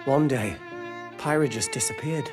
One day, Pyra just disappeared.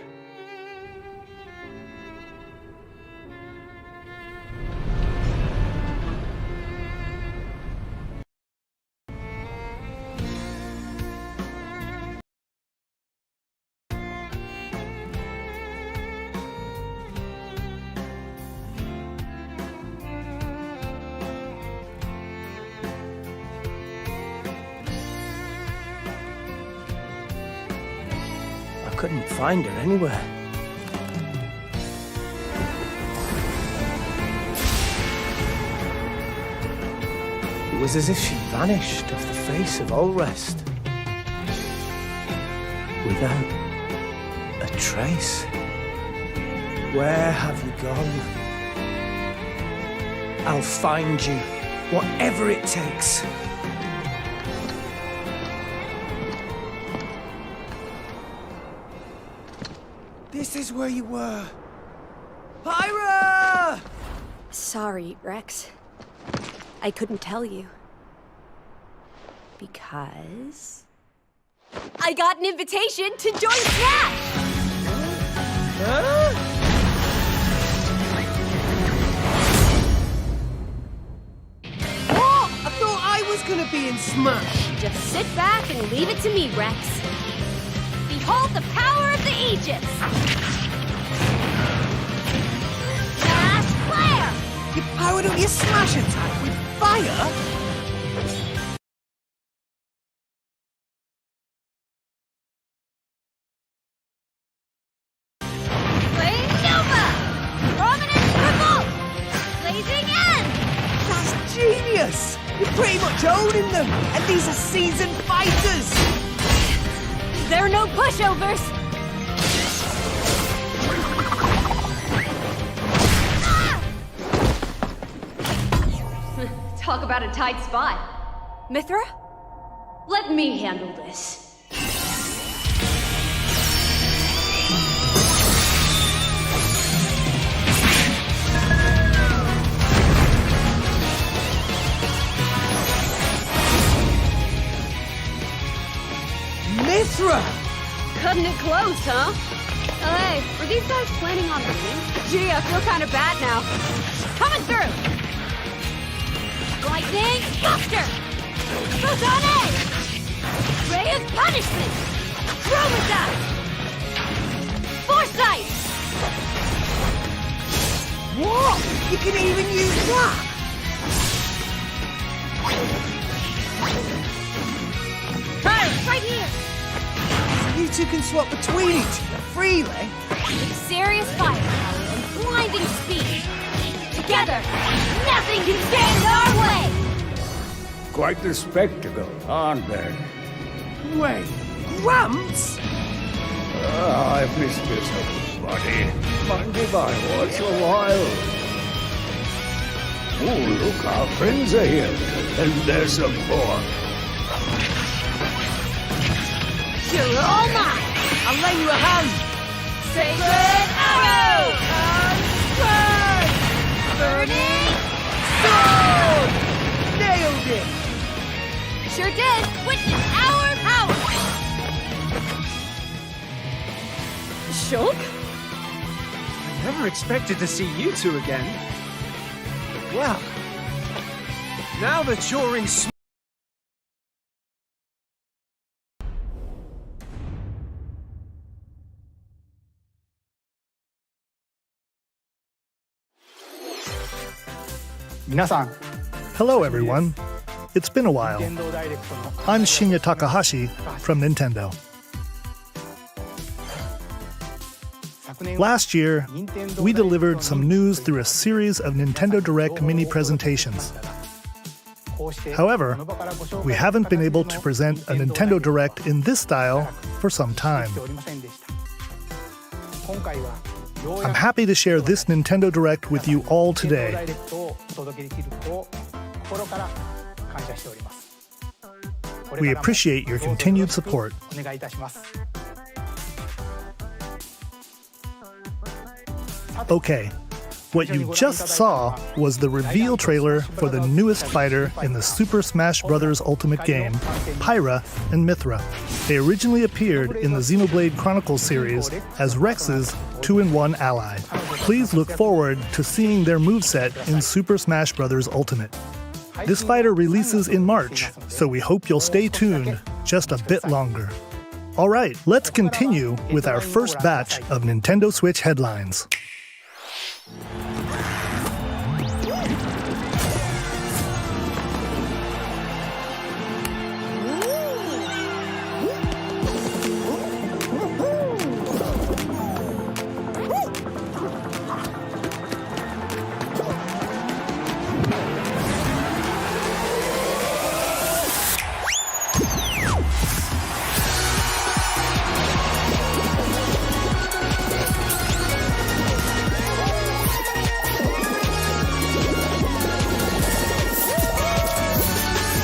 I couldn't find her anywhere. It was as if she vanished off the face of all rest. Without a trace. Where have you gone? I'll find you, whatever it takes. This is where you were. Pyra! Sorry, Rex. I couldn't tell you. Because... I got an invitation to join Smash! Huh? What? I thought I was gonna be in Smash. Just sit back and leave it to me, Rex. Behold the power of the Aegis! Smash Flare! You powered up your Smash attack with fire? Flame Nova! Prominent Triple! Blazing End! That's genius! You're pretty much owning them, and these are seasoned fighters! There are no pushovers! Talk about a tight spot. Mithra? Let me handle this. Mithra! Cutting it close, huh? Hey, were these guys planning on winning? Gee, I feel kind of bad now. Coming through! Lightning Buster! Photon Edge! Ray of Punishment! Chromata! Foresight! What? You can even use that? Hey, right here! You two can swap between each other freely. With serious firepower and blinding speed. Together, nothing can stand in our way! Quite the spectacle, aren't they? Wait, Gramps? I've missed this, buddy. Mind if I watch a while? Oh, look, our friends are here. And there's some more. You're all mine! I'll lend you a hand. Sacred Arrow! Burning Sword! Nailed it! Sure did! Witness our power! Shulk? I never expected to see you two again. Well, now that you're in Hello everyone. It's been a while. I'm Shinya Takahashi from Nintendo. Last year, we delivered some news through a series of Nintendo Direct mini presentations. However, we haven't been able to present a Nintendo Direct in this style for some time. I'm happy to share this Nintendo Direct with you all today. We appreciate your continued support. Okay, What you just saw was the reveal trailer for the newest fighter in the Super Smash Bros. Ultimate game, Pyra and Mythra. They originally appeared in the Xenoblade Chronicles series as Rex's 2-in-1 ally. Please look forward to seeing their moveset in Super Smash Bros. Ultimate. This fighter releases in March, so we hope you'll stay tuned just a bit longer. All right, let's continue with our first batch of Nintendo Switch headlines.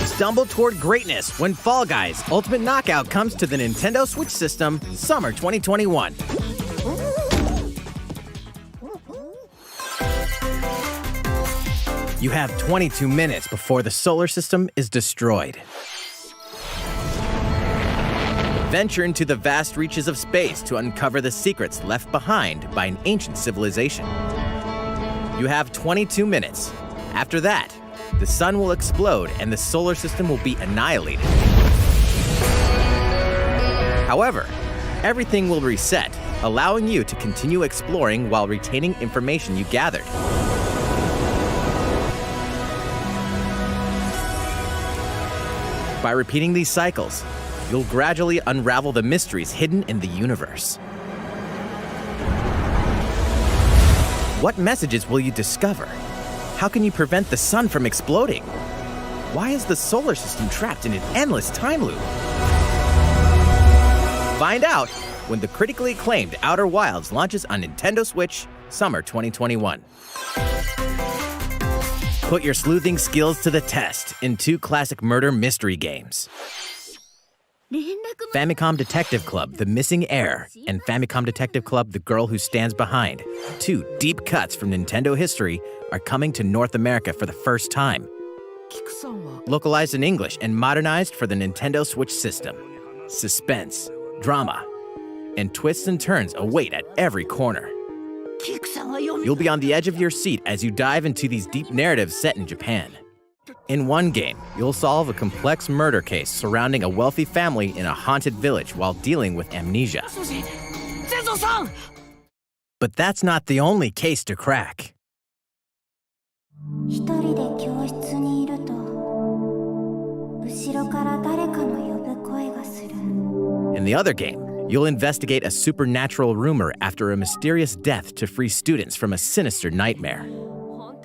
Stumble toward greatness when Fall Guys Ultimate Knockout comes to the Nintendo Switch system summer 2021. You have 22 minutes before the solar system is destroyed. Venture into the vast reaches of space to uncover the secrets left behind by an ancient civilization. You have 22 minutes. After that, the sun will explode and the solar system will be annihilated. However, everything will reset, allowing you to continue exploring while retaining information you gathered. By repeating these cycles, you'll gradually unravel the mysteries hidden in the universe. What messages will you discover? How can you prevent the sun from exploding? Why is the solar system trapped in an endless time loop? Find out when the critically acclaimed Outer Wilds launches on Nintendo Switch summer 2021. Put your sleuthing skills to the test in 2 classic murder mystery games. Famicom Detective Club, The Missing Heir, and Famicom Detective Club, The Girl Who Stands Behind, 2 deep cuts from Nintendo history, are coming to North America for the first time. Localized in English and modernized for the Nintendo Switch system. Suspense, drama, and twists and turns await at every corner. You'll be on the edge of your seat as you dive into these deep narratives set in Japan. In one game, you'll solve a complex murder case surrounding a wealthy family in a haunted village while dealing with amnesia. But that's not the only case to crack. In the other game, you'll investigate a supernatural rumor after a mysterious death to free students from a sinister nightmare.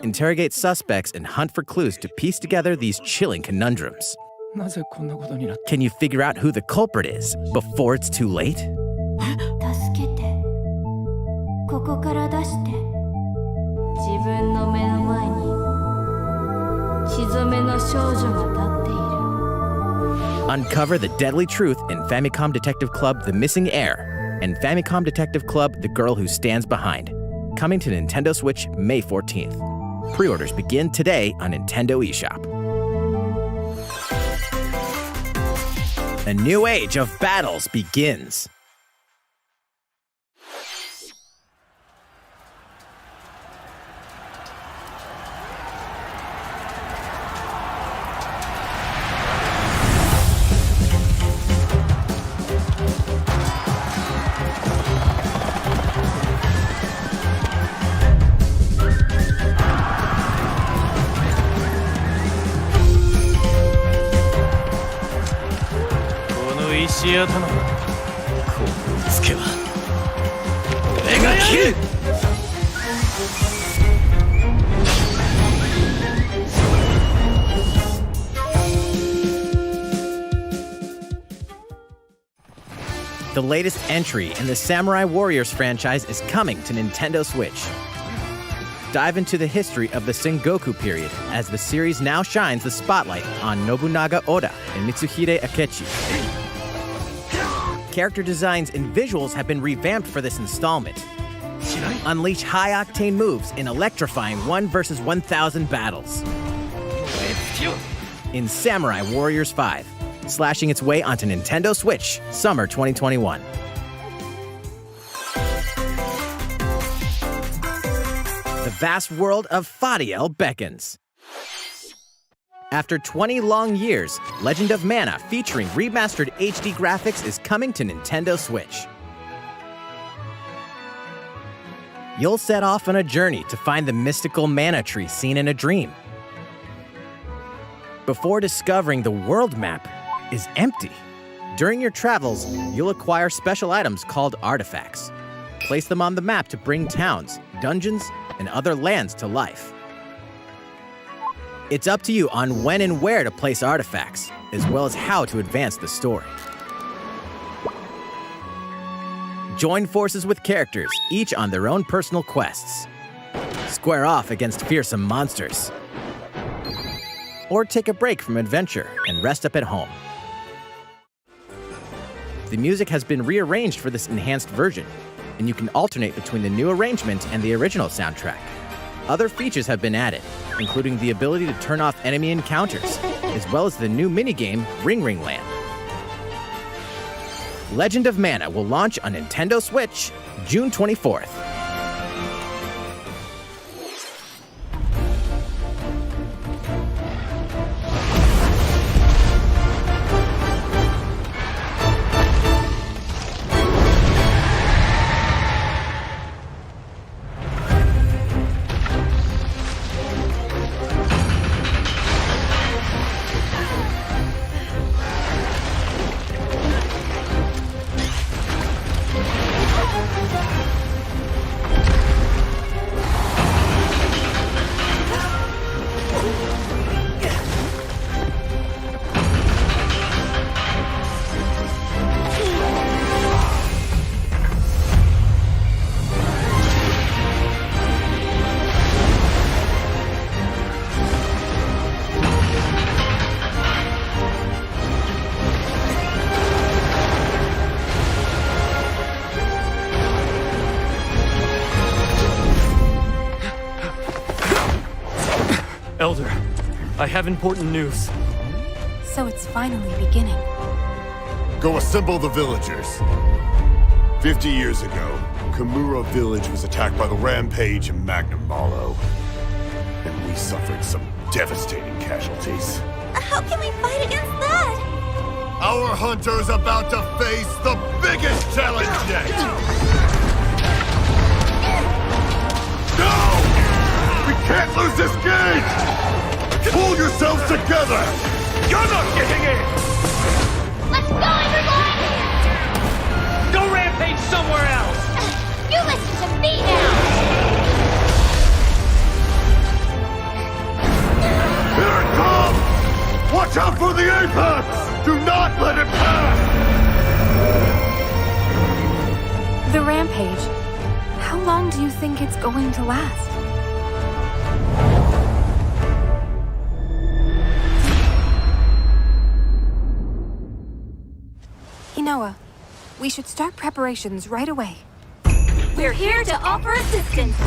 Interrogate suspects and hunt for clues to piece together these chilling conundrums. Can you figure out who the culprit is before it's too late? Uncover the deadly truth in Famicom Detective Club, The Missing Heir, and Famicom Detective Club, The Girl Who Stands Behind. Coming to Nintendo Switch May 14th. Pre-orders begin today on Nintendo eShop. A new age of battles begins. The latest entry in the Samurai Warriors franchise is coming to Nintendo Switch. Dive into the history of the Sengoku period as the series now shines the spotlight on Nobunaga Oda and Mitsuhide Akechi. Character designs and visuals have been revamped for this installment. Unleash high-octane moves in electrifying 1 versus 1,000 battles. In Samurai Warriors 5, slashing its way onto Nintendo Switch, summer 2021. The vast world of Fadiel beckons. After 20 long years, Legend of Mana featuring remastered HD graphics is coming to Nintendo Switch. You'll set off on a journey to find the mystical mana tree seen in a dream. Before discovering the world map is empty. During your travels, you'll acquire special items called artifacts. Place them on the map to bring towns, dungeons, and other lands to life. It's up to you on when and where to place artifacts, as well as how to advance the story. Join forces with characters, each on their own personal quests. Square off against fearsome monsters. Or take a break from adventure and rest up at home. The music has been rearranged for this enhanced version, and you can alternate between the new arrangement and the original soundtrack. Other features have been added, including the ability to turn off enemy encounters, as well as the new minigame Ring Ring Land. Legend of Mana will launch on Nintendo Switch June 24th. Elder, I have important news. So it's finally beginning. Go assemble the villagers. 50 years ago, Kamura village was attacked by the Rampage and Magnum Malo. And we suffered some devastating casualties. How can we fight against that? Our hunter's about to face the biggest challenge yet! No! We can't lose this game! Pull yourselves together! You're not getting in! Let's go, everyone! Go rampage somewhere else! You listen to me now! Here it comes! Watch out for the apex! Do not let it pass! The rampage. How long do you think it's going to last? Inoa, we should start preparations right away. We're here to offer assistance.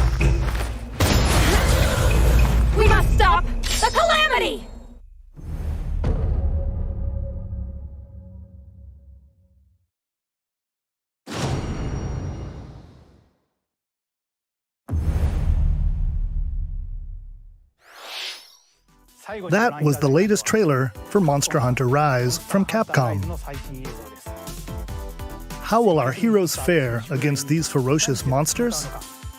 We must stop the calamity! That was the latest trailer for Monster Hunter Rise from Capcom. How will our heroes fare against these ferocious monsters?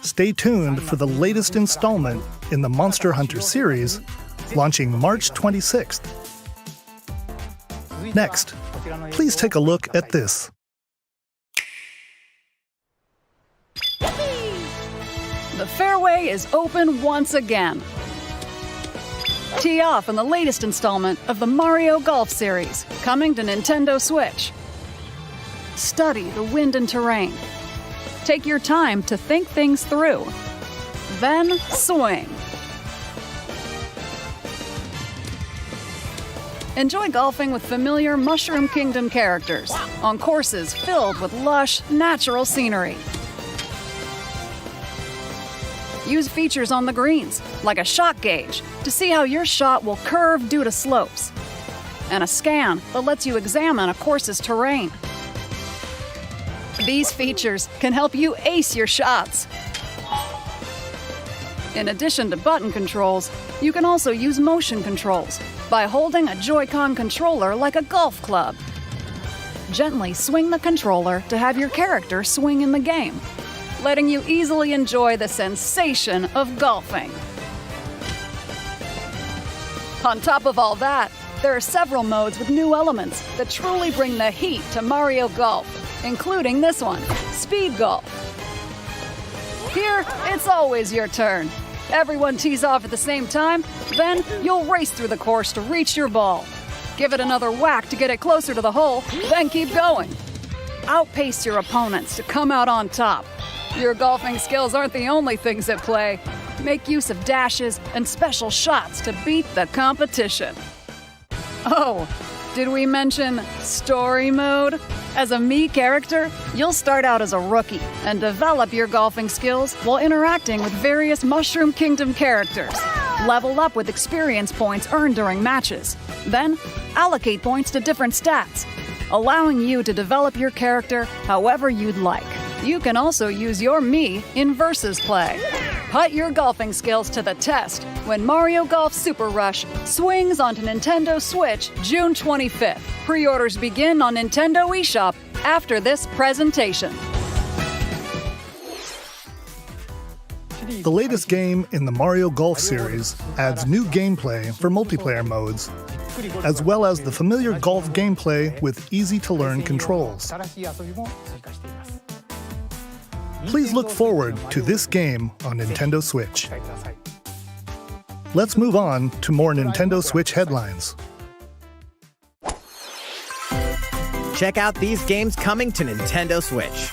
Stay tuned for the latest installment in the Monster Hunter series, launching March 26th. Next, please take a look at this. The fairway is open once again. Tee off in the latest installment of the Mario Golf series, coming to Nintendo Switch. Study the wind and terrain. Take your time to think things through. Then swing. Enjoy golfing with familiar Mushroom Kingdom characters on courses filled with lush, natural scenery. Use features on the greens, like a shot gauge, to see how your shot will curve due to slopes, and a scan that lets you examine a course's terrain. These features can help you ace your shots. In addition to button controls, you can also use motion controls by holding a Joy-Con controller like a golf club. Gently swing the controller to have your character swing in the game, letting you easily enjoy the sensation of golfing. On top of all that, there are several modes with new elements that truly bring the heat to Mario Golf, including this one, Speed Golf. Here, it's always your turn. Everyone tees off at the same time, then you'll race through the course to reach your ball. Give it another whack to get it closer to the hole, then keep going. Outpace your opponents to come out on top. Your golfing skills aren't the only things at play. Make use of dashes and special shots to beat the competition. Oh, did we mention Story Mode? As a Mii character, you'll start out as a rookie and develop your golfing skills while interacting with various Mushroom Kingdom characters. Level up with experience points earned during matches. Then, allocate points to different stats, allowing you to develop your character however you'd like. You can also use your Mii in versus play. Put your golfing skills to the test when Mario Golf Super Rush swings onto Nintendo Switch June 25th. Pre-orders begin on Nintendo eShop after this presentation. The latest game in the Mario Golf series adds new gameplay for multiplayer modes, as well as the familiar golf gameplay with easy-to-learn controls. Please look forward to this game on Nintendo Switch. Let's move on to more Nintendo Switch headlines. Check out these games coming to Nintendo Switch.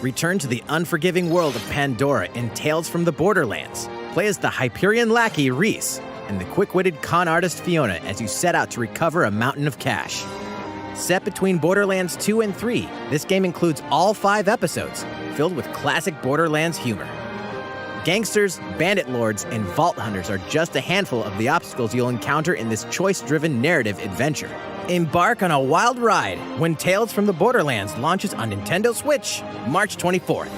Return to the unforgiving world of Pandora in Tales from the Borderlands. Play as the Hyperion lackey Reese and the quick-witted con artist Fiona as you set out to recover a mountain of cash. Set between Borderlands 2 and 3, this game includes all 5 episodes, filled with classic Borderlands humor. Gangsters, bandit lords, and vault hunters are just a handful of the obstacles you'll encounter in this choice-driven narrative adventure. Embark on a wild ride when Tales from the Borderlands launches on Nintendo Switch, March 24th.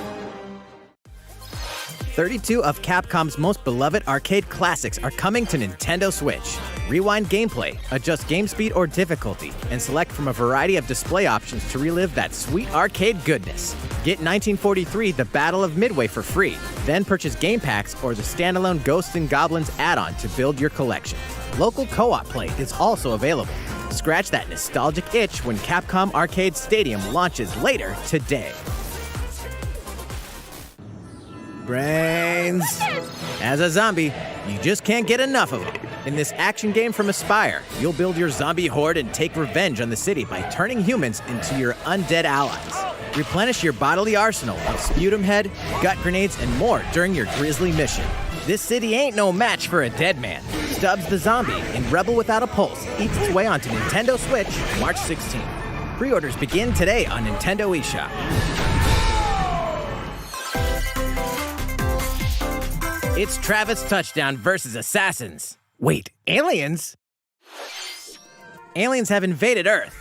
32 of Capcom's most beloved arcade classics are coming to Nintendo Switch. Rewind gameplay, adjust game speed or difficulty, and select from a variety of display options to relive that sweet arcade goodness. Get 1943 The Battle of Midway for free, then purchase game packs or the standalone Ghosts and Goblins add-on to build your collection. Local co-op play is also available. Scratch that nostalgic itch when Capcom Arcade Stadium launches later today. Brains. As a zombie, you just can't get enough of them. In this action game from Aspyr, you'll build your zombie horde and take revenge on the city by turning humans into your undead allies. Replenish your bodily arsenal of sputum head, gut grenades, and more during your grisly mission. This city ain't no match for a dead man. Stubbs the Zombie in Rebel Without a Pulse eats its way onto Nintendo Switch March 16th. Pre-orders begin today on Nintendo eShop. It's Travis Touchdown versus Assassins. Wait, aliens? Aliens have invaded Earth.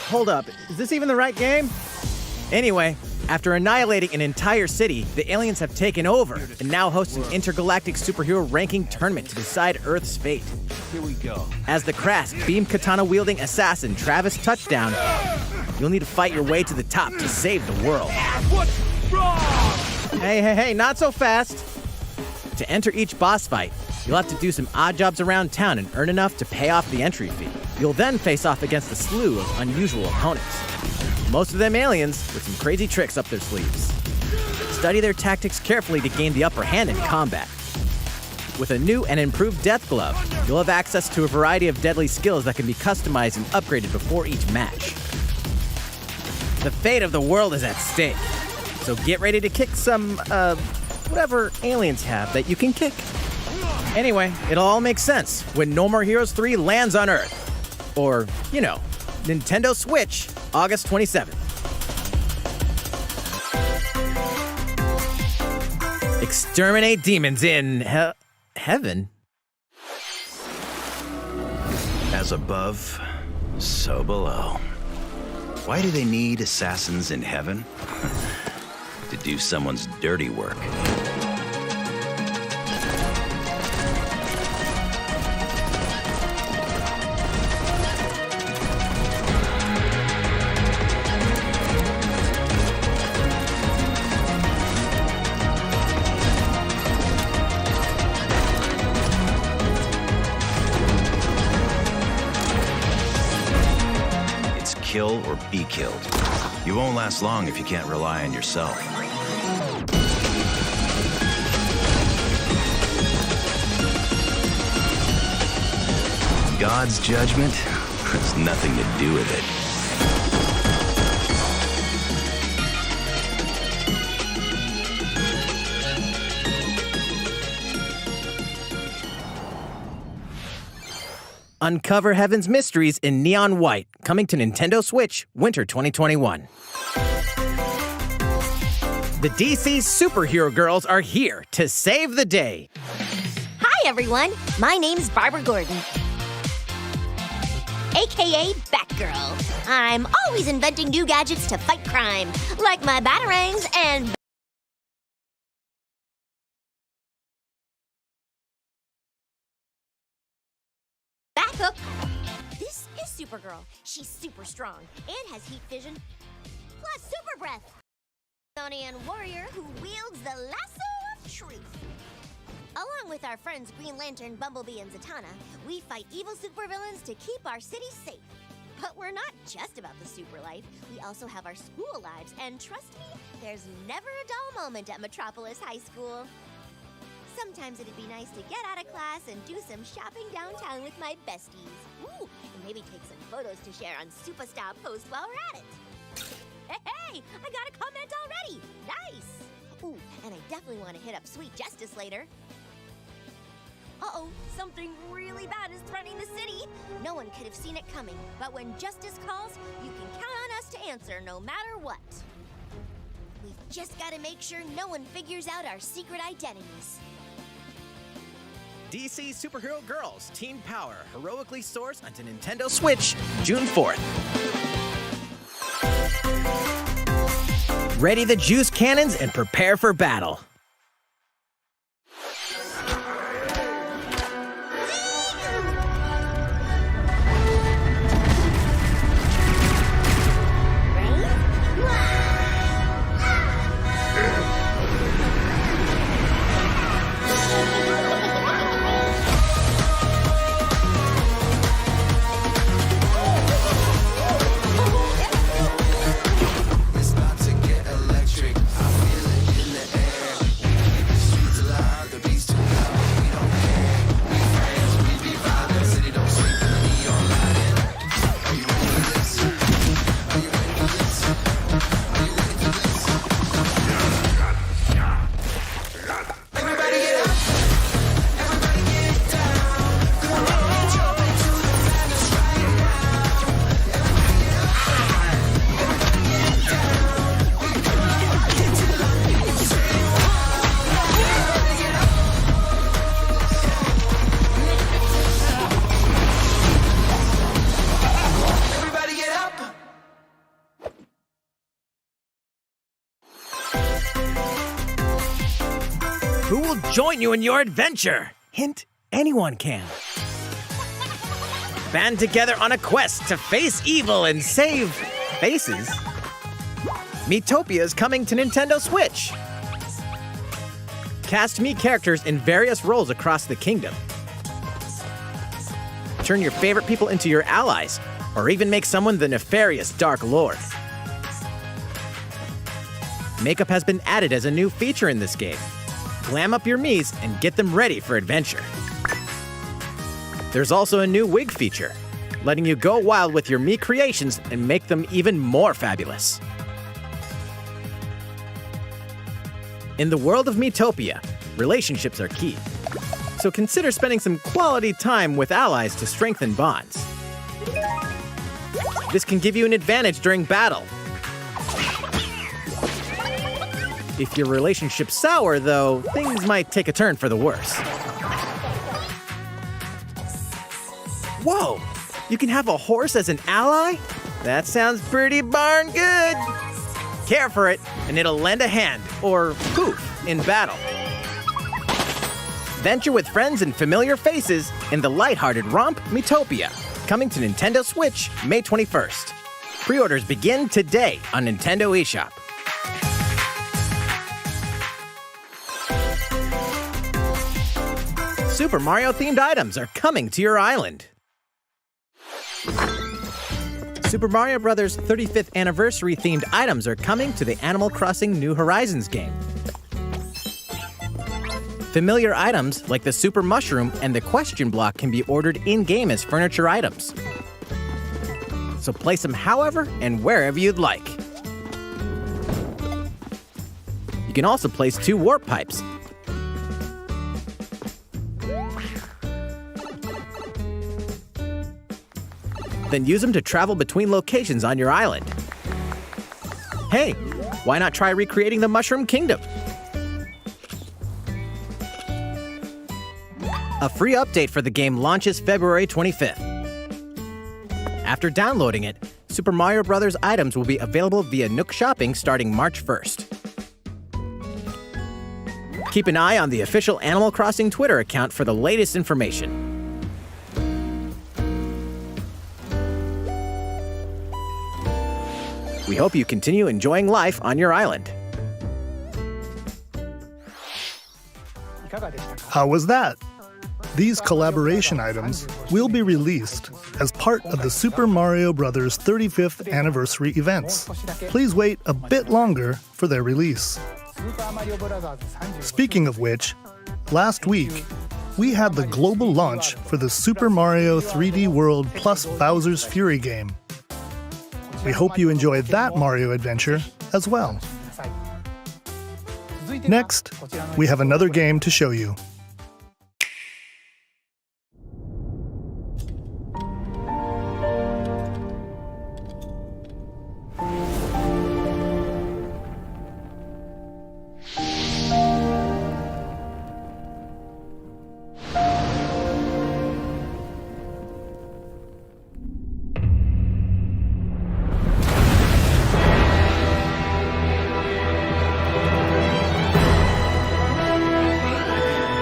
Hold up, is this even the right game? Anyway, after annihilating an entire city, the aliens have taken over and now host an intergalactic superhero ranking tournament to decide Earth's fate. Here we go. As the crass, beam katana-wielding assassin Travis Touchdown, you'll need to fight your way to the top to save the world. What's wrong? Hey, not so fast. To enter each boss fight, you'll have to do some odd jobs around town and earn enough to pay off the entry fee. You'll then face off against a slew of unusual opponents. Most of them aliens with some crazy tricks up their sleeves. Study their tactics carefully to gain the upper hand in combat. With a new and improved Death Glove, you'll have access to a variety of deadly skills that can be customized and upgraded before each match. The fate of the world is at stake, so get ready to kick some, whatever aliens have that you can kick. Anyway, it'll all make sense when No More Heroes 3 lands on Earth. Or, you know, Nintendo Switch, August 27th. Exterminate demons in heaven. As above, so below. Why do they need assassins in heaven? To do someone's dirty work. Kill or be killed. You won't last long if you can't rely on yourself. God's judgment has nothing to do with it. Uncover Heaven's mysteries in neon white, coming to Nintendo Switch, winter 2021. The DC superhero girls are here to save the day. Hi, everyone. My name's Barbara Gordon, a.k.a. Batgirl. I'm always inventing new gadgets to fight crime, like my batarangs and... Hook. This is Supergirl. She's super strong and has heat vision, plus super breath. Amazonian warrior who wields the lasso of truth. Along with our friends Green Lantern, Bumblebee, and Zatanna, we fight evil supervillains to keep our city safe. But we're not just about the super life. We also have our school lives, and trust me, there's never a dull moment at Metropolis High School. Sometimes it'd be nice to get out of class and do some shopping downtown with my besties. Ooh, and maybe take some photos to share on Superstar Post while we're at it. Hey, I got a comment already. Nice. Ooh, and I definitely want to hit up Sweet Justice later. Uh-oh, something really bad is threatening the city. No one could have seen it coming, but when justice calls, you can count on us to answer no matter what. We've just got to make sure no one figures out our secret identities. DC Superhero Girls Teen Power heroically soars onto Nintendo Switch, June 4th. Ready the juice cannons and prepare for battle. Who will join you in your adventure? Hint, anyone can. Band together on a quest to face evil and save faces. Miitopia is coming to Nintendo Switch. Cast Mii characters in various roles across the kingdom. Turn your favorite people into your allies, or even make someone the nefarious Dark Lord. Makeup has been added as a new feature in this game. Glam up your Miis and get them ready for adventure. There's also a new wig feature, letting you go wild with your Mii creations and make them even more fabulous. In the world of Miitopia, relationships are key. So consider spending some quality time with allies to strengthen bonds. This can give you an advantage during battle. If your relationship's sour, though, things might take a turn for the worse. Whoa! You can have a horse as an ally? That sounds pretty darn good! Care for it, and it'll lend a hand, or poof, in battle. Venture with friends and familiar faces in the lighthearted romp Miitopia, coming to Nintendo Switch May 21st. Pre-orders begin today on Nintendo eShop. Super Mario-themed items are coming to your island. Super Mario Bros. 35th Anniversary-themed items are coming to the Animal Crossing New Horizons game. Familiar items like the Super Mushroom and the Question Block can be ordered in-game as furniture items. So place them however and wherever you'd like. You can also place 2 warp pipes. Then use them to travel between locations on your island. Hey, why not try recreating the Mushroom Kingdom? A free update for the game launches February 25th. After downloading it, Super Mario Bros. Items will be available via Nook Shopping starting March 1st. Keep an eye on the official Animal Crossing Twitter account for the latest information. We hope you continue enjoying life on your island. How was that? These collaboration items will be released as part of the Super Mario Bros. 35th Anniversary events. Please wait a bit longer for their release. Speaking of which, last week, we had the global launch for the Super Mario 3D World plus Bowser's Fury game. We hope you enjoyed that Mario adventure as well. Next, we have another game to show you.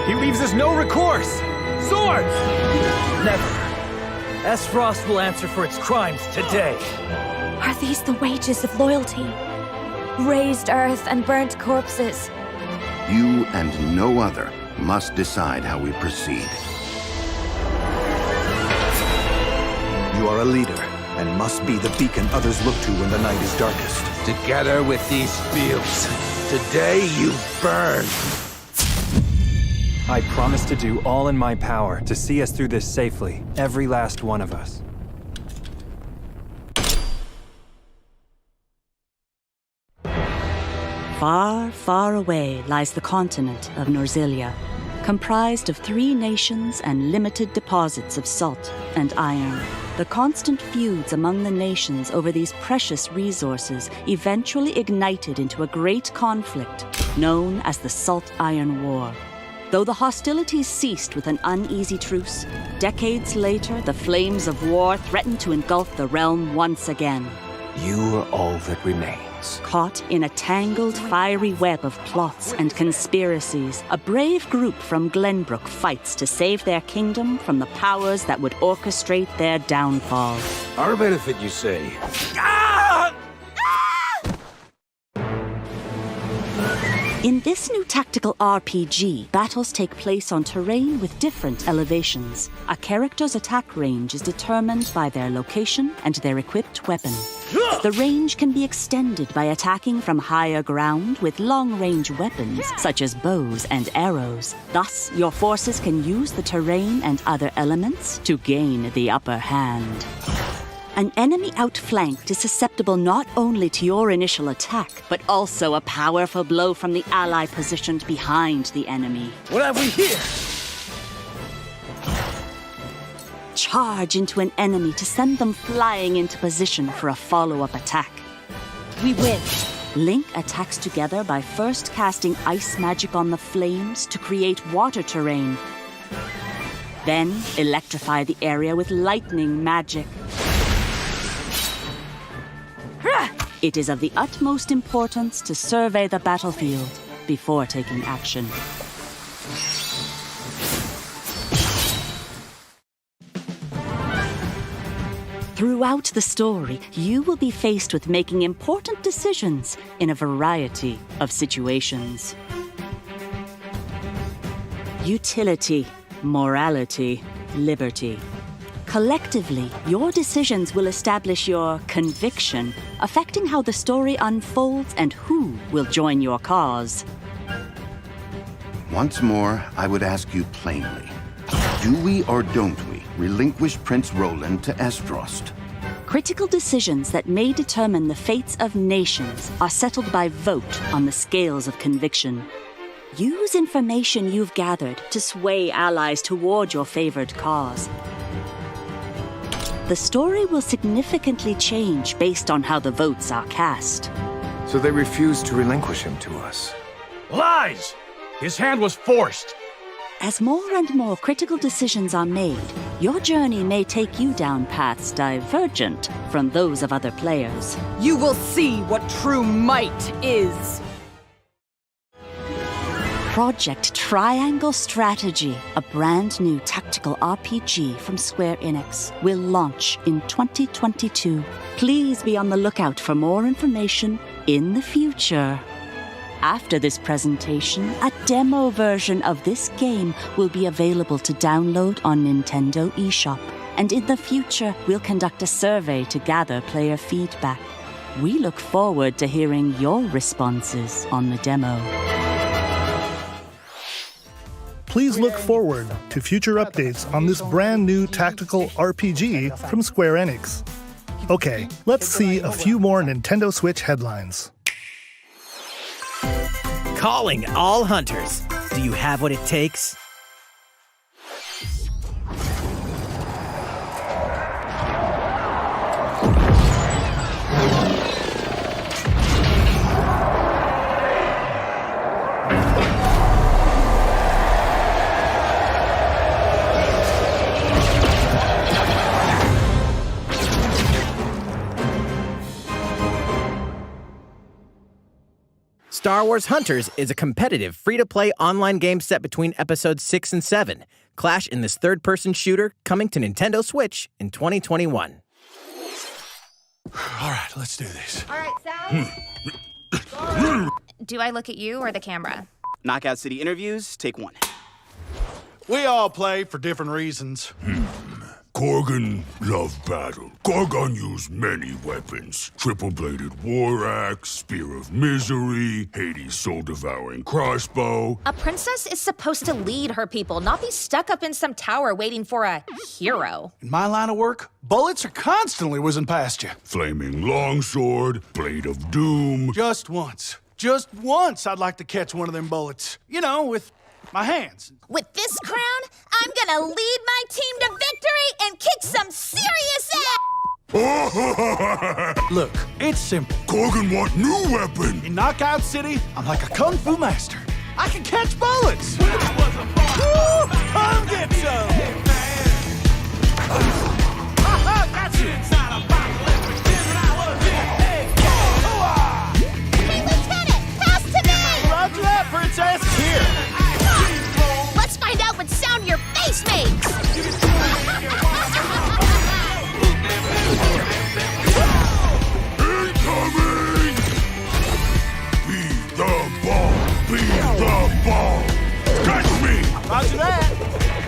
He leaves us no recourse! Swords! Never. S-Frost will answer for its crimes today. Are these the wages of loyalty? Raised earth and burnt corpses. You and no other must decide how we proceed. You are a leader and must be the beacon others look to when the night is darkest. Together with these fields, today you burn! I promise to do all in my power to see us through this safely, every last one of us. Far, far away lies the continent of Norzilia, comprised of 3 nations and limited deposits of salt and iron. The constant feuds among the nations over these precious resources eventually ignited into a great conflict known as the Salt Iron War. Though the hostilities ceased with an uneasy truce, decades later the flames of war threatened to engulf the realm once again. You are all that remains. Caught in a tangled, fiery web of plots and conspiracies, a brave group from Glenbrook fights to save their kingdom from the powers that would orchestrate their downfall. Our benefit, you say? In this new tactical RPG, battles take place on terrain with different elevations. A character's attack range is determined by their location and their equipped weapon. The range can be extended by attacking from higher ground with long-range weapons, such as bows and arrows. Thus, your forces can use the terrain and other elements to gain the upper hand. An enemy outflanked is susceptible not only to your initial attack, but also a powerful blow from the ally positioned behind the enemy. What have we here? Charge into an enemy to send them flying into position for a follow-up attack. We win. Link attacks together by first casting ice magic on the flames to create water terrain. Then electrify the area with lightning magic. It is of the utmost importance to survey the battlefield before taking action. Throughout the story, you will be faced with making important decisions in a variety of situations. Utility, morality, liberty. Collectively, your decisions will establish your conviction, affecting how the story unfolds and who will join your cause. Once more, I would ask you plainly. Do we or don't we relinquish Prince Roland to Estrost? Critical decisions that may determine the fates of nations are settled by vote on the scales of conviction. Use information you've gathered to sway allies toward your favored cause. The story will significantly change based on how the votes are cast. So they refused to relinquish him to us. Lies! His hand was forced. As more and more critical decisions are made, your journey may take you down paths divergent from those of other players. You will see what true might is. Project Triangle Strategy, a brand new tactical RPG from Square Enix, will launch in 2022. Please be on the lookout for more information in the future. After this presentation, a demo version of this game will be available to download on Nintendo eShop. And in the future, we'll conduct a survey to gather player feedback. We look forward to hearing your responses on the demo. Please look forward to future updates on this brand new tactical RPG from Square Enix. Okay, let's see a few more Nintendo Switch headlines. Calling all hunters. Do you have what it takes? Star Wars Hunters is a competitive, free-to-play online game set between episodes 6 and 7. Clash in this third-person shooter coming to Nintendo Switch in 2021. All right, let's do this. All right, Sal. Do I look at you or the camera? Knockout City interviews, take one. We all play for different reasons. Korgan loved battle. Korgan used many weapons. Triple-bladed war axe, spear of misery, Hades' soul-devouring crossbow. A princess is supposed to lead her people, not be stuck up in some tower waiting for a hero. In my line of work, bullets are constantly whizzing past you. Flaming longsword, blade of doom. Just once I'd like to catch one of them bullets. You know, with my hands. With this crown, I'm gonna lead my team to victory and kick some serious ass! Look, it's simple. Korgan want new weapon. In Knockout City, I'm like a kung fu master. I can catch bullets. Woo! Come get some! Got you! Hey, Lieutenant, pass to me! Roger that, Princess. Here. Let's find out what sound your face makes! Incoming! Be the ball! Be the ball! Catch me! Roger that.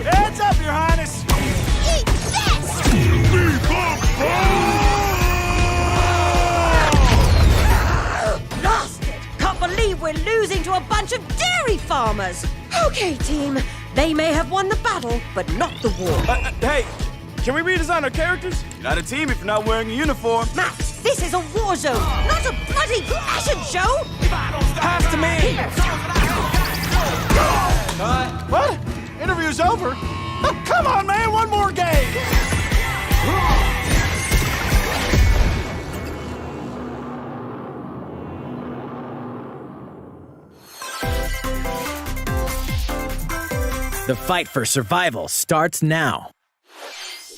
Heads up, Your Highness. Eat this! Be the ball! Lost it! Can't believe we're losing to a bunch of dairy farmers! Okay, team. They may have won the battle, but not the war. Hey, can we redesign our characters? You're not a team if you're not wearing a uniform. Max, this is a war zone, not a bloody fashion show! Pass to me! What? Interview's over? Oh, come on, man, one more game! The fight for survival starts now.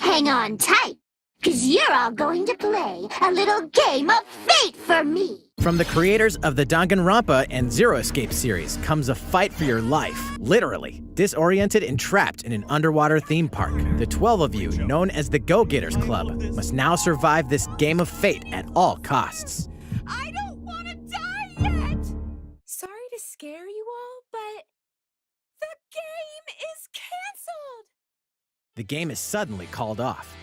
Hang on tight, because you're all going to play a little game of fate for me. From the creators of the Danganronpa and Zero Escape series comes a fight for your life, literally. Disoriented and trapped in an underwater theme park, the 12 of you, known as the Go-Getters Club, must now survive this game of fate at all costs. I don't want to die yet! Sorry to scare you all, but the game is canceled! The game is suddenly called off.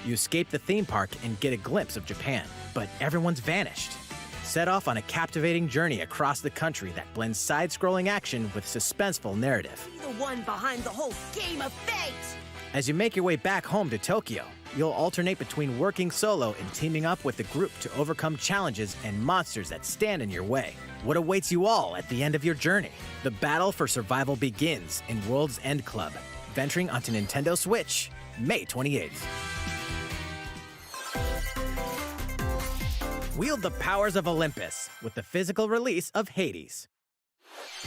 You escape the theme park and get a glimpse of Japan, but everyone's vanished. Set off on a captivating journey across the country that blends side-scrolling action with suspenseful narrative. The one behind the whole game of fate! As you make your way back home to Tokyo, you'll alternate between working solo and teaming up with the group to overcome challenges and monsters that stand in your way. What awaits you all at the end of your journey? The battle for survival begins in World's End Club, venturing onto Nintendo Switch, May 28th. Wield the powers of Olympus with the physical release of Hades.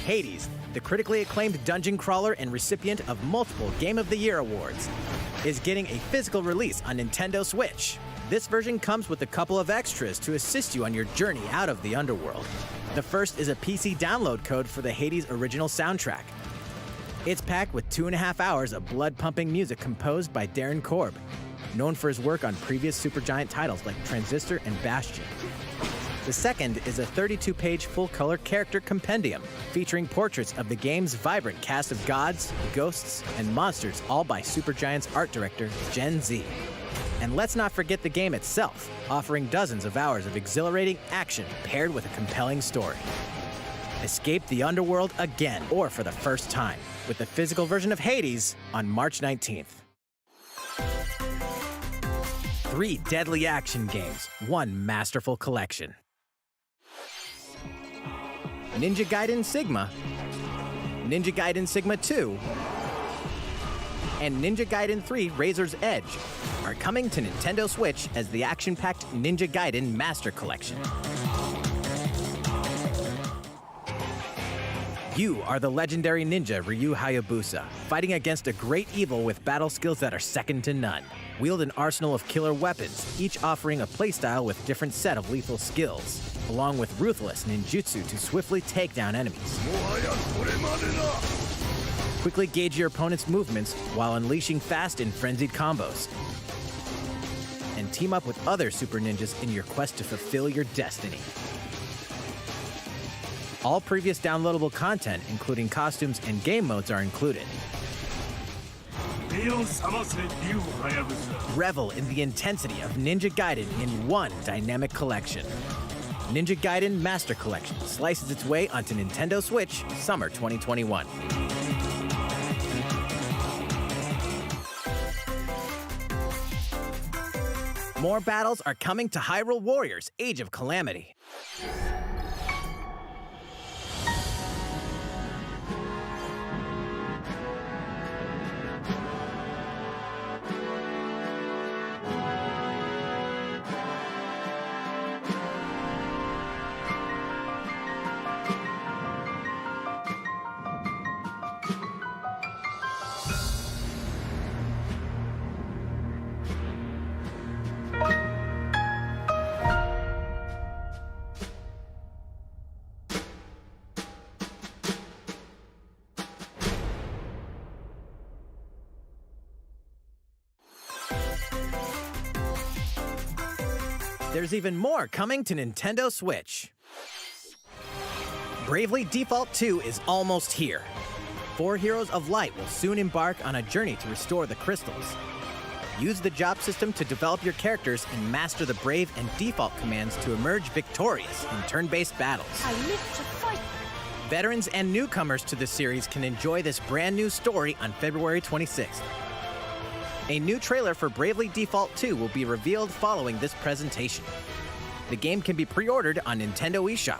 Hades, the critically acclaimed dungeon crawler and recipient of multiple Game of the Year awards, is getting a physical release on Nintendo Switch. This version comes with a couple of extras to assist you on your journey out of the underworld. The first is a PC download code for the Hades original soundtrack. It's packed with 2.5 hours of blood-pumping music composed by Darren Korb, known for his work on previous Supergiant titles like Transistor and Bastion. The second is a 32-page full-color character compendium featuring portraits of the game's vibrant cast of gods, ghosts, and monsters, all by Supergiant's art director, Gen Z. And let's not forget the game itself, offering dozens of hours of exhilarating action paired with a compelling story. Escape the underworld again, or for the first time, with the physical version of Hades on March 19th. 3 deadly action games, 1 masterful collection. Ninja Gaiden Sigma, Ninja Gaiden Sigma 2, and Ninja Gaiden 3 Razor's Edge are coming to Nintendo Switch as the action-packed Ninja Gaiden Master Collection. You are the legendary ninja Ryu Hayabusa, fighting against a great evil with battle skills that are second to none. Wield an arsenal of killer weapons, each offering a playstyle with different set of lethal skills, along with ruthless ninjutsu to swiftly take down enemies. Quickly gauge your opponent's movements while unleashing fast and frenzied combos. And team up with other super ninjas in your quest to fulfill your destiny. All previous downloadable content, including costumes and game modes, are included. Revel in the intensity of Ninja Gaiden in one dynamic collection. Ninja Gaiden Master Collection slices its way onto Nintendo Switch summer 2021. More battles are coming to Hyrule Warriors: Age of Calamity. There's even more coming to Nintendo Switch. Bravely Default 2 is almost here. 4 Heroes of Light will soon embark on a journey to restore the crystals. Use the job system to develop your characters and master the Brave and Default commands to emerge victorious in turn-based battles. I live to fight. Veterans and newcomers to the series can enjoy this brand new story on February 26th. A new trailer for Bravely Default 2 will be revealed following this presentation. The game can be pre-ordered on Nintendo eShop.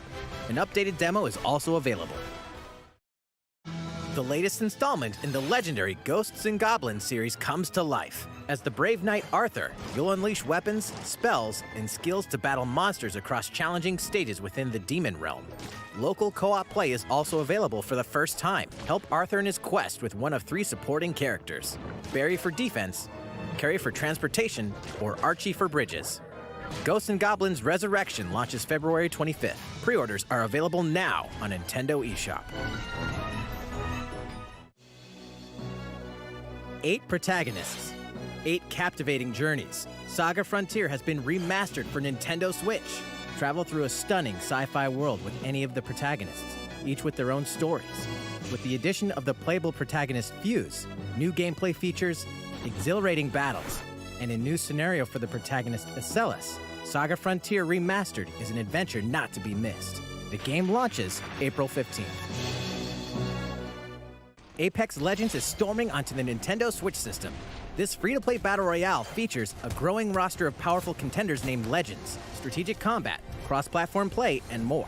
An updated demo is also available. The latest installment in the legendary Ghosts and Goblins series comes to life. As the brave knight Arthur, you'll unleash weapons, spells, and skills to battle monsters across challenging stages within the demon realm. Local co-op play is also available for the first time. Help Arthur in his quest with one of 3 supporting characters: Barry for defense, Carrie for transportation, or Archie for bridges. Ghosts and Goblins Resurrection launches February 25th. Pre-orders are available now on Nintendo eShop. 8 protagonists, 8 captivating journeys. Saga Frontier has been remastered for Nintendo Switch. Travel through a stunning sci-fi world with any of the protagonists, each with their own stories. With the addition of the playable protagonist Fuse, new gameplay features, exhilarating battles, and a new scenario for the protagonist Acellus, Saga Frontier Remastered is an adventure not to be missed. The game launches April 15th. Apex Legends is storming onto the Nintendo Switch system. This free-to-play battle royale features a growing roster of powerful contenders named Legends, strategic combat, cross-platform play, and more.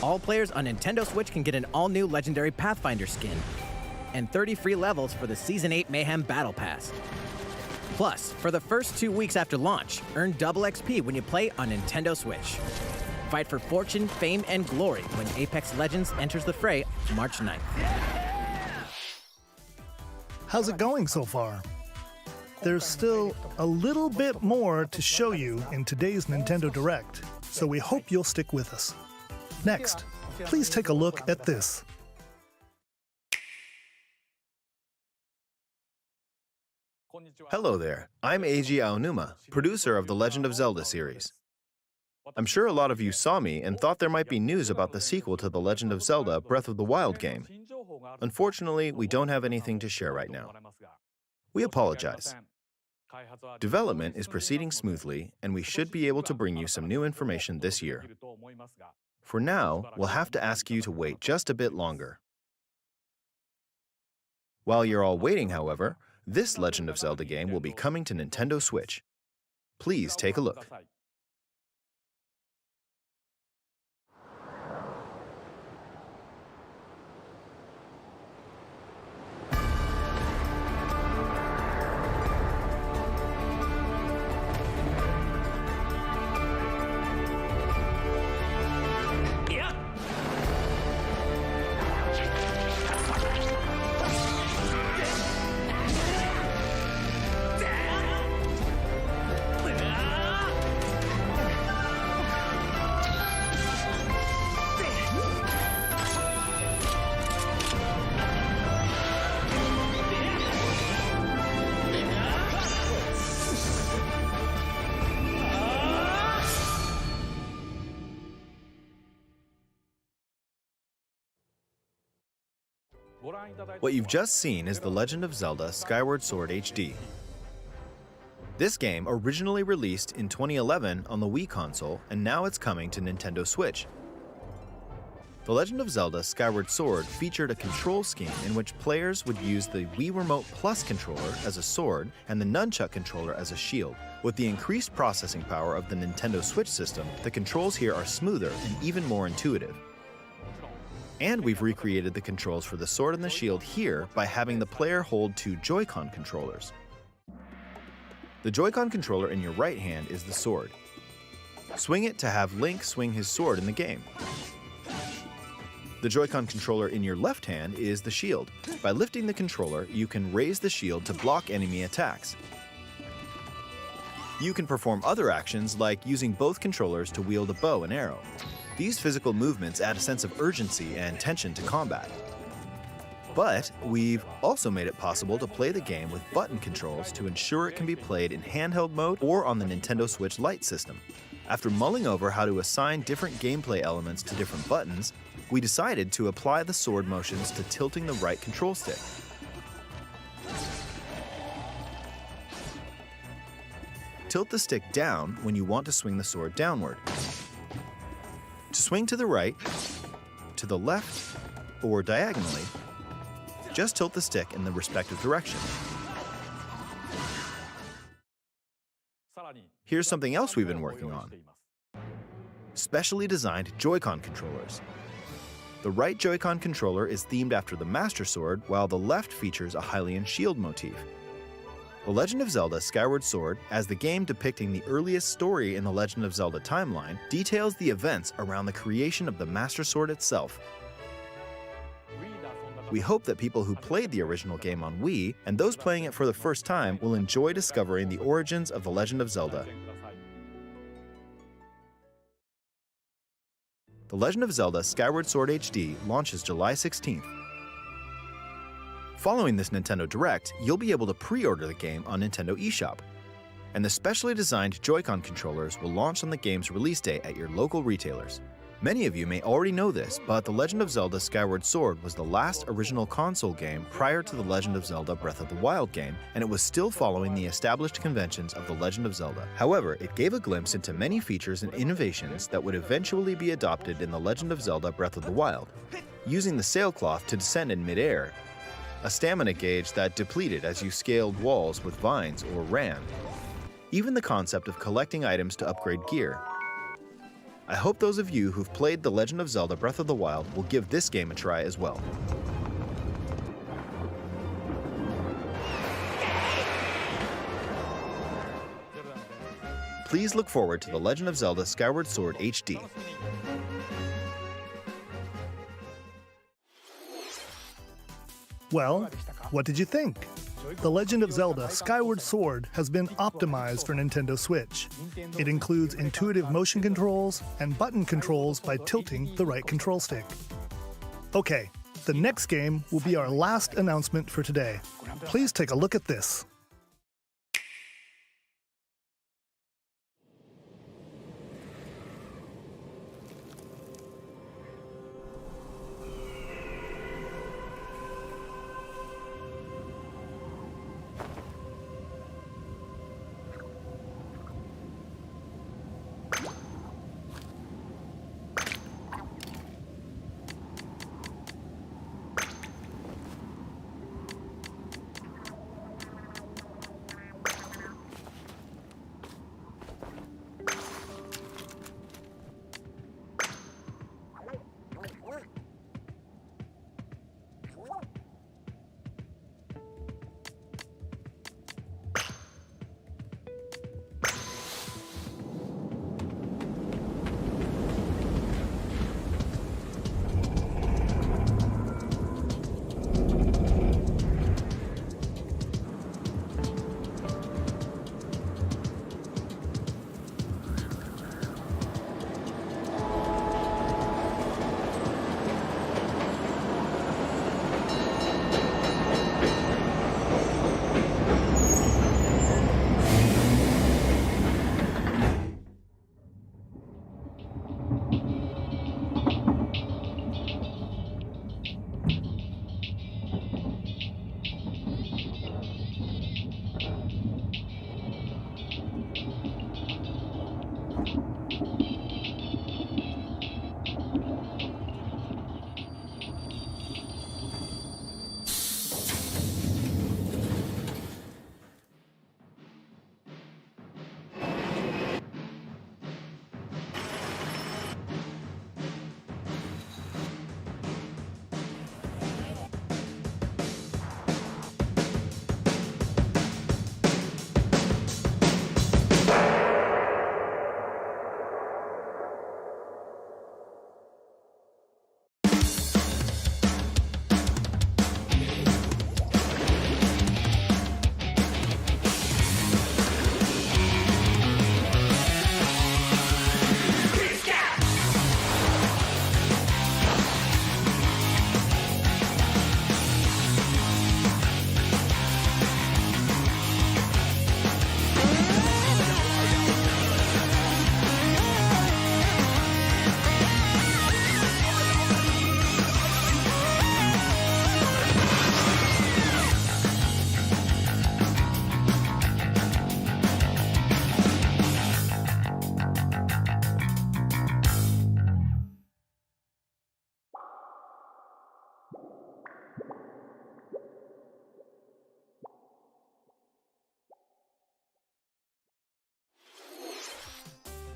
All players on Nintendo Switch can get an all-new Legendary Pathfinder skin, and 30 free levels for the Season 8 Mayhem Battle Pass. Plus, for the first 2 weeks after launch, earn double XP when you play on Nintendo Switch. Fight for fortune, fame, and glory when Apex Legends enters the fray March 9th. How's it going so far? There's still a little bit more to show you in today's Nintendo Direct, so we hope you'll stick with us. Next, please take a look at this. Hello there, I'm Eiji Aonuma, producer of the Legend of Zelda series. I'm sure a lot of you saw me and thought there might be news about the sequel to The Legend of Zelda Breath of the Wild game. Unfortunately, we don't have anything to share right now. We apologize. Development is proceeding smoothly, and we should be able to bring you some new information this year. For now, we'll have to ask you to wait just a bit longer. While you're all waiting, however, this Legend of Zelda game will be coming to Nintendo Switch. Please take a look. What you've just seen is The Legend of Zelda Skyward Sword HD. This game originally released in 2011 on the Wii console, and now it's coming to Nintendo Switch. The Legend of Zelda Skyward Sword featured a control scheme in which players would use the Wii Remote Plus controller as a sword and the Nunchuck controller as a shield. With the increased processing power of the Nintendo Switch system, the controls here are smoother and even more intuitive. And we've recreated the controls for the sword and the shield here by having the player hold 2 Joy-Con controllers. The Joy-Con controller in your right hand is the sword. Swing it to have Link swing his sword in the game. The Joy-Con controller in your left hand is the shield. By lifting the controller, you can raise the shield to block enemy attacks. You can perform other actions like using both controllers to wield a bow and arrow. These physical movements add a sense of urgency and tension to combat. But we've also made it possible to play the game with button controls to ensure it can be played in handheld mode or on the Nintendo Switch Lite system. After mulling over how to assign different gameplay elements to different buttons, we decided to apply the sword motions to tilting the right control stick. Tilt the stick down when you want to swing the sword downward. To swing to the right, to the left, or diagonally, just tilt the stick in the respective direction. Here's something else we've been working on. Specially designed Joy-Con controllers. The right Joy-Con controller is themed after the Master Sword, while the left features a Hylian shield motif. The Legend of Zelda Skyward Sword, as the game depicting the earliest story in the Legend of Zelda timeline, details the events around the creation of the Master Sword itself. We hope that people who played the original game on Wii and those playing it for the first time will enjoy discovering the origins of The Legend of Zelda. The Legend of Zelda Skyward Sword HD launches July 16th. Following this Nintendo Direct, you'll be able to pre-order the game on Nintendo eShop. And the specially designed Joy-Con controllers will launch on the game's release date at your local retailers. Many of you may already know this, but The Legend of Zelda Skyward Sword was the last original console game prior to The Legend of Zelda Breath of the Wild game, and it was still following the established conventions of The Legend of Zelda. However, it gave a glimpse into many features and innovations that would eventually be adopted in The Legend of Zelda Breath of the Wild. Using the sailcloth to descend in midair, a stamina gauge that depleted as you scaled walls with vines or ran, even the concept of collecting items to upgrade gear. I hope those of you who've played The Legend of Zelda Breath of the Wild will give this game a try as well. Please look forward to The Legend of Zelda Skyward Sword HD. Well, what did you think? The Legend of Zelda Skyward Sword has been optimized for Nintendo Switch. It includes intuitive motion controls and button controls by tilting the right control stick. Okay, the next game will be our last announcement for today. Please take a look at this.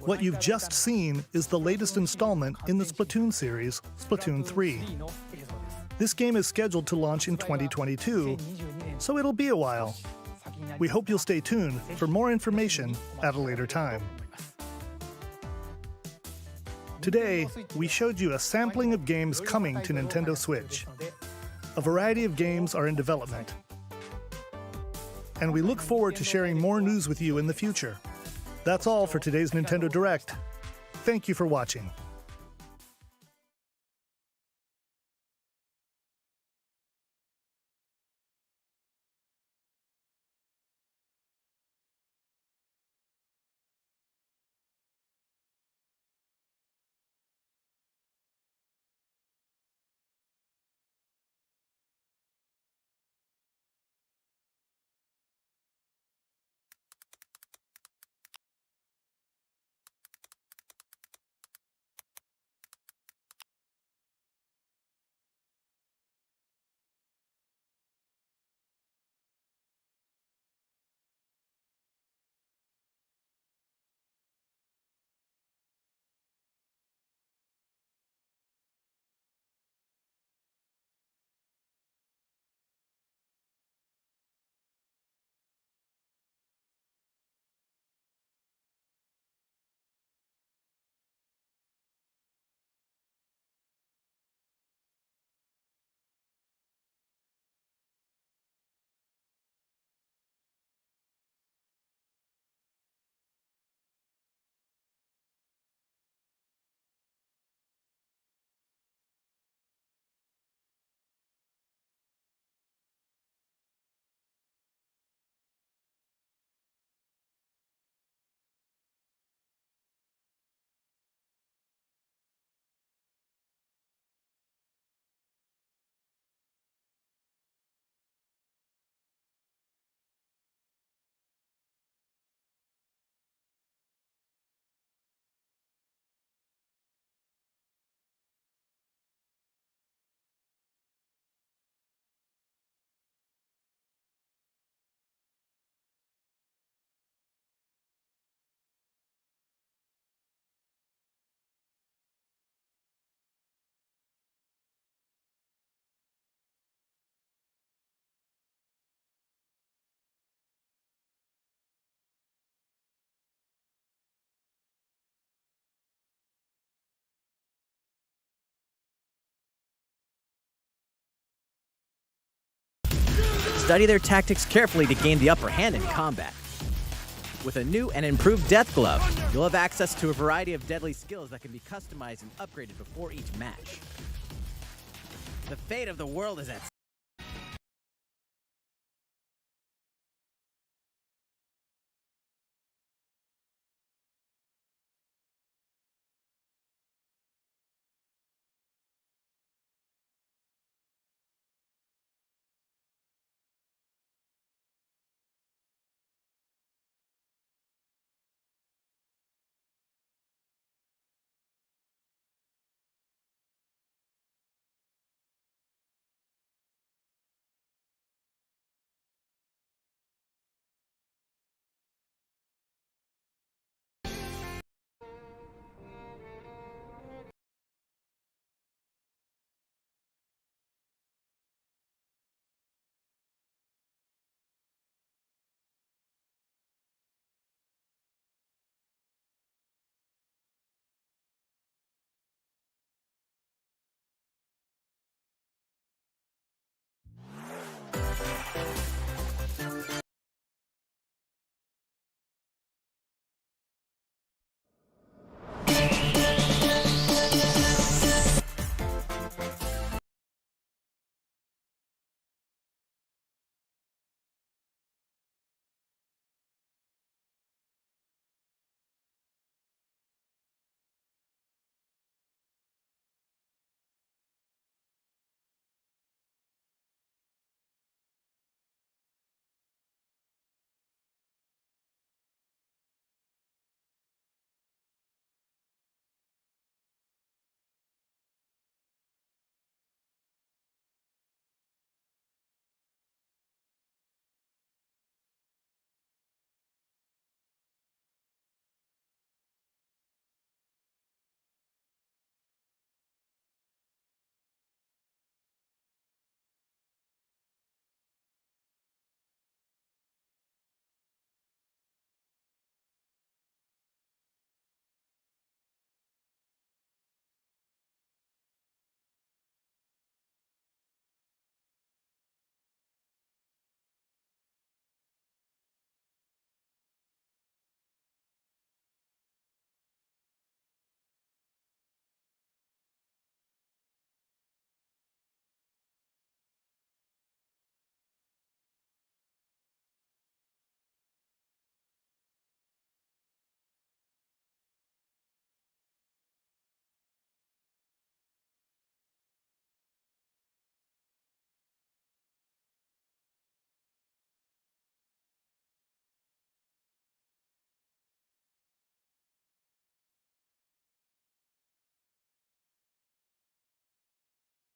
What you've just seen is the latest installment in the Splatoon series, Splatoon 3. This game is scheduled to launch in 2022, so it'll be a while. We hope you'll stay tuned for more information at a later time. Today, we showed you a sampling of games coming to Nintendo Switch. A variety of games are in development. And we look forward to sharing more news with you in the future. That's all for today's Nintendo Direct. Thank you for watching. Study their tactics carefully to gain the upper hand in combat. With a new and improved Death Glove, you'll have access to a variety of deadly skills that can be customized and upgraded before each match. The fate of the world is at